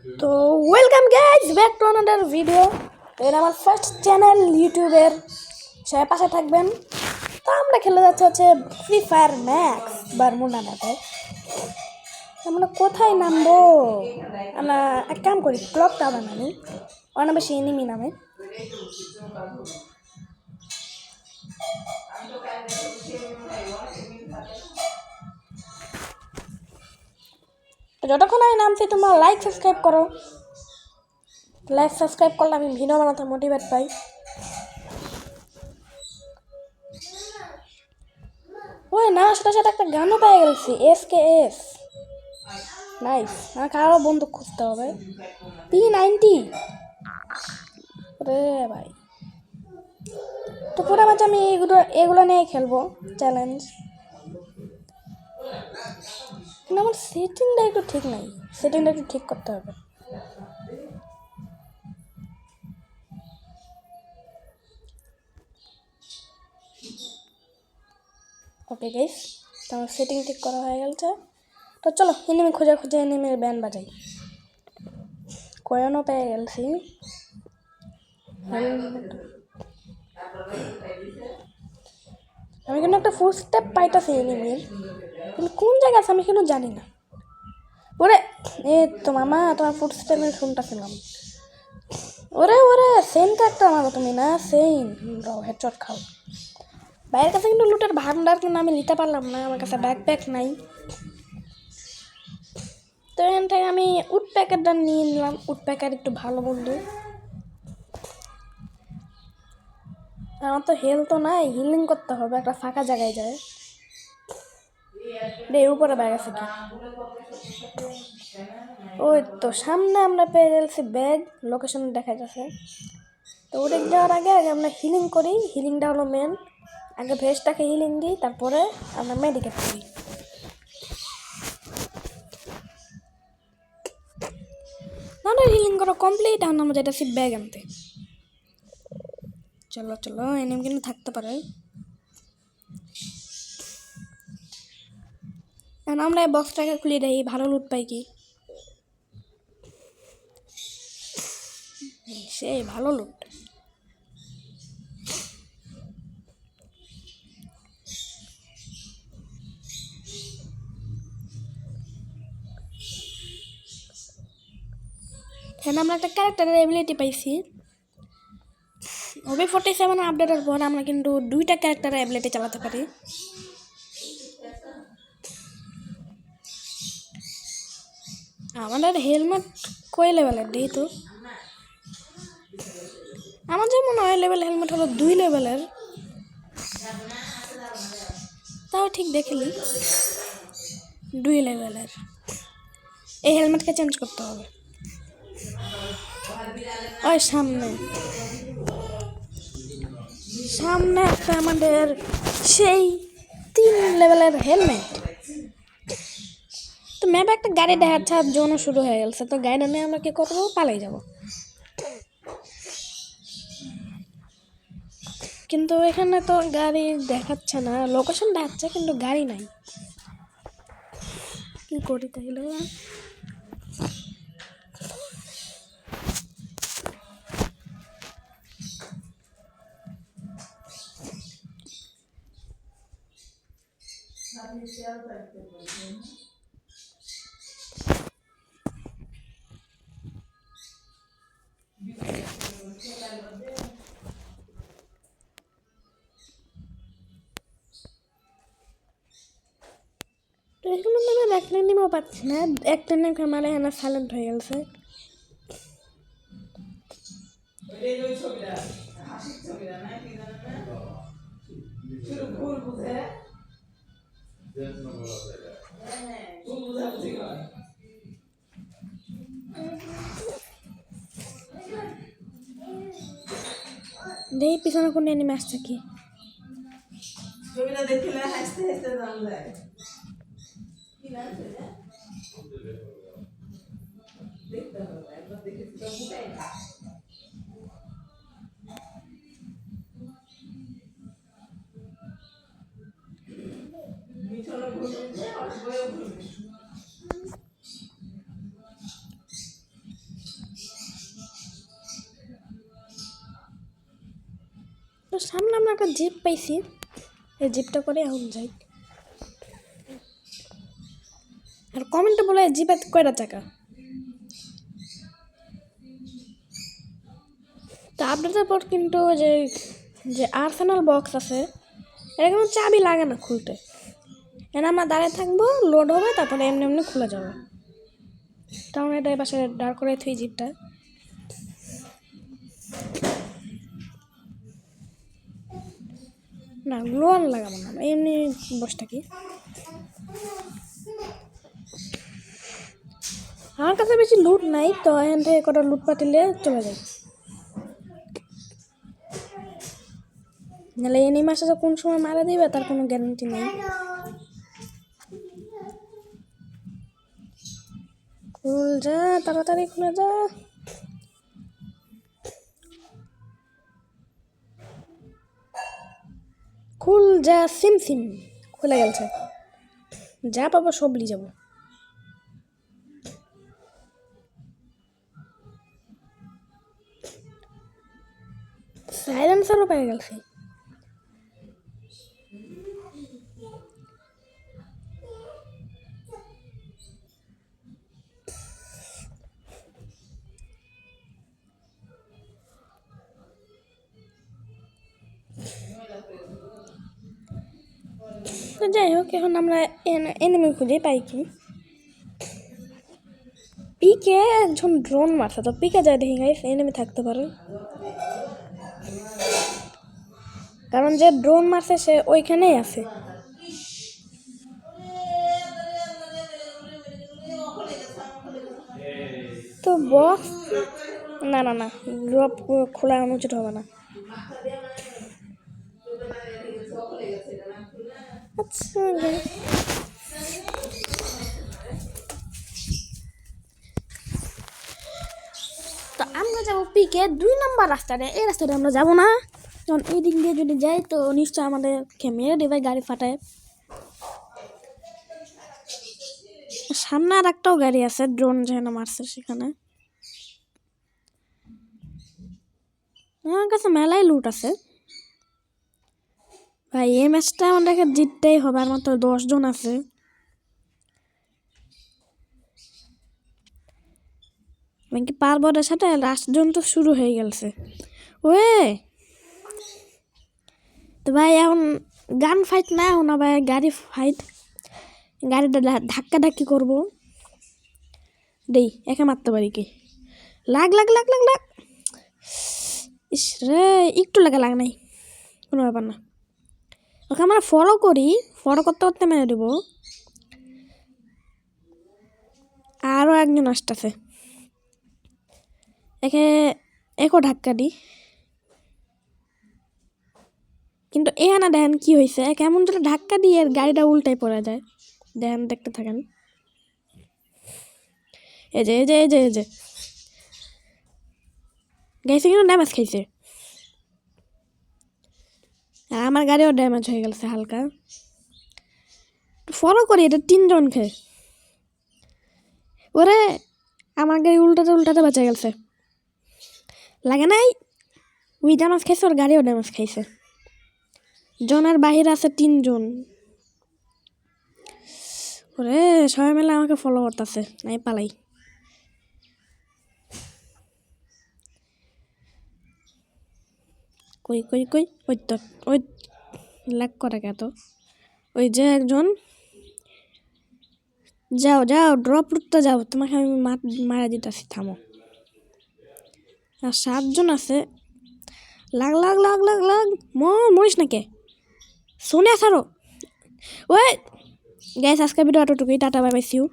তো welcome guys back to another video. এটা আমার ফার্স্ট চ্যানেল ইউটিউবের, সবাই পাশে থাকবেন। তো আমরা খেলে হচ্ছে ফ্রি ফায়ার ম্যাক্স বারমুডা ম্যাপে। আমরা কোথায় নামবো? আমরা এক কাম করি, ক্লক টাওয়ার নামি, অনেক বেশি এনিমি নামে। যতক্ষণ আমি নামছি তোমরা লাইক সাবস্ক্রাইব করো। লাইক সাবস্ক্রাইব করলে আমি ভিডিও বানাতে মোটিভেট পাই। ওই না, সাথে সাথে একটা গানও পেয়ে গেছি, SKS। নাইস। আমাকে আরও বন্দুক খুঁজতে হবে। P90 রে ভাই। তো পুরো ম্যাচ আমি এগুলো নিয়ে খেলবো, চ্যালেঞ্জ। কিন্তু আমার সেটিংটা একটু ঠিক নাই, সেটিংটা একটু ঠিক করতে হবে। ওকে গাইস, তো আমার সেটিং ঠিক করা হয়ে গেছে। তো চলো এনিমি খুঁজে খুঁজে এনিমির ব্যান্ড বাজাই। কয়েনও পেয়ে গেছি। আমি কিন্তু একটা ফুল স্টেপ পাইতেছি এনিমির, কিন্তু কোন জায়গা আছে আমি কিন্তু জানি না। ওরে এ তো মামা, তোমার ফুল স্টেপের শুনতেছিলাম। ওরে ওরে সেনটা একটা আমাকে তুমি না, সেন হেডশট খাও। বাইরের কাছে কিন্তু লুটের ভান্ডার কিন্তু আমি নিতে পারলাম না, আমার কাছে ব্যাকপ্যাক নাই। তো এখান থেকে আমি উড প্যাকেটটা নিয়ে নিলাম। উড প্যাকেট একটু ভালো বন্ধু। আমার তো হেলথও নাই, হিলিং করতে হবে, একটা ফাঁকা জায়গায় যায়। রে উপরে ব্যাগ আছে কি? ওই তো সামনে আমরা পেয়ে গেছি ব্যাগ, লোকেশন দেখা যাচ্ছে। তো ওটা যাওয়ার আগে আমরা হিলিং করি, হিলিংটা হলো মেন। আগে ভেস্টটাকে হিলিং দিই, তারপরে আমরা মেডিকেট করি। না হিলিং করা কমপ্লিট, আর আমরা যেতেছি ব্যাগ আনতে। চলো চলো, এনিমি কিন্তু থাকতে পারে। এখন আমরা এই বক্সটাকে খুলে দেই, ভালো লুট পাই কি? সেই ভালো লুট। হ্যাঁ, আমরা একটা ক্যারেক্টারের এবিলিটি পাইছি। OB47 আপডেটের পর আমরা কিন্তু 2টা ক্যারেক্টারের এবিলিটি চালাতে পারি। আমাদের হেলমেট কয় লেভেলের দেই তো? আমার যেমন ওই লেভেল হেলমেট হলো 2 লেভেলের, তাও ঠিক দেখিলি 2 লেভেলের। এই হেলমেটকে চেঞ্জ করতে হবে। ওই সামনে সামনে একটা আমাদের সেই 3 লেভেলের হেলমেট। তো ম্যাপে একটা গাড়ি দেখাচ্ছে, আর জোনও শুরু হয়ে গেছে। তো গাড়িটা নিয়ে আমরা কি করবো? পালাই যাব। কিন্তু এখানে তো গাড়ি দেখাচ্ছে না, লোকেশন দেখাচ্ছে কিন্তু গাড়ি নাই। কি করি তাইলে? তো এখানে আমি একটা নিমেও পাচ্ছি না, একটা নিম মারে না, সাইলেন্ট হয়ে গেছে। দেই পিছনে কোন এনিমি আসছে কি? ছবিটা দেখলে হাসতে হাসতে দাম যায়। কি লাগছে রে? দেখতে হবে, একবার দেখে তো বুঝাই না। মিছানো ঘুরছে, অল্পই ঘুরছে। তো সামনে আমরা একটা জিপ পাইছি, এই জিপটা করে এখন যাই। আর কমেন্টে বলে জিপের কয়টা চাকা। তো আপনাদের পর কিন্তু যে যে আর্সেনাল বক্স আছে এটা কিন্তু চাবি লাগে না খুলতে, এখানে আমরা দাঁড়িয়ে থাকবো, লোড হবে, তারপরে এমনি এমনি খুলে যাবে। কারণ এটা পাশে দাঁড় করে থুই জিপটা। না গ্লোয়াল লাগাবো না, এমনি বসে থাকি। আমার কাছে বেশি লুট নাই, তো এখান থেকে কটা লুট পাতিলে চলে যাই। নাহলে এনিমি আসে কোন সময় মারা দিবে তার কোনো গ্যারান্টি নেই। খুল যা, তাড়াতাড়ি খুলে যা। খুল যা, সিম সিম খুলে গেছে। যা পাবো সব নিয়ে যাবো। সাইলেন্সারও পেয়ে গেছে। তো যাই হোক, এখন আমরা এনিমি খুঁজে পাই কি। পিকে একজন ড্রোন মারছে, তো পিকে যায় দেখি গাইস এনিমি থাকতে পারে, কারণ যে ড্রোন মারছে সে ওইখানেই আছে। তো বক্স না না না, ড্রপ খোলা অনুচিত হবে না। আচ্ছা তো আমরা যাবো পিকে 2 নম্বর রাস্তাটা, এই রাস্তাটা আমরা যাবো না, কারণ এই দিক দিয়ে যদি যাই তো নিশ্চয় আমাদের মেরে দেবে, গাড়ি ফাটায়। সামনে আর একটাও গাড়ি আছে, ড্রোন যেখানে মারছে সেখানে। আমার কাছে মেলাই লুট আছে ভাই, এই ম্যাচটা আমাদেরকে জিততেই হবে, আর মাত্র 10 জন আছে। আমি কি পারবো ওদের সাথে? লাস্ট জন তো শুরু হয়ে গেছে। ওয়ে তো ভাই এখন গান ফাইট না, এখন ভাই গাড়ি ফাইট, গাড়িটা ধাক্কা ধাক্কি করবো। দেই একে মারতে পারি কি? লাগ লাগ লাগ লাগ লাগ, ইস রে একটু লাগে, লাগ নাই, কোনো ব্যাপার না। ওকে আমরা ফলো করি, ফলো করতে করতে মেরে দেবো। আরও একজন আসতেছে, একে একও ধাক্কা দিই। কিন্তু এখানে দেখেন কি হয়েছে, কেমন যদি ধাক্কা দিয়ে গাড়িটা উল্টাই পড়ে যায়। দেখেন, দেখতে থাকেন। এই যে এই যে এই যে এই যে গাইছে, কিন্তু ড্যামেজ খাইছে, আর আমার গাড়িও ড্যামেজ হয়ে গেছে হালকা। ফলো করি, এটা 3 জন খেয়ে। ওরে আমার গাড়ি উল্টাতে উল্টাতে বেঁচে গেছে, লাগে নাই। ওই ড্যামেজ খাইছে, ওর গাড়িও ড্যামেজ খাইছে। জনের বাহির আছে 3 জন। ওরে সবাই মিলে আমাকে ফলো করতেছে, নাই পালাই। কই কই কই, ওই তো ওই ল্যাক করে কে তো, ওই যে একজন। যাও যাও, ড্রপ লুটতে যাও, তোমাকে আমি মারা দিতেছি, থামো। আর 7 জন আছে, লাগ লাগ লাগ লাগ লাগ, মরিস না কে, শুনে আসারো। ওই গ্যাস, আজকে ভিডিও এতটুকুই, টাটা বাই বাই, সি ইউ।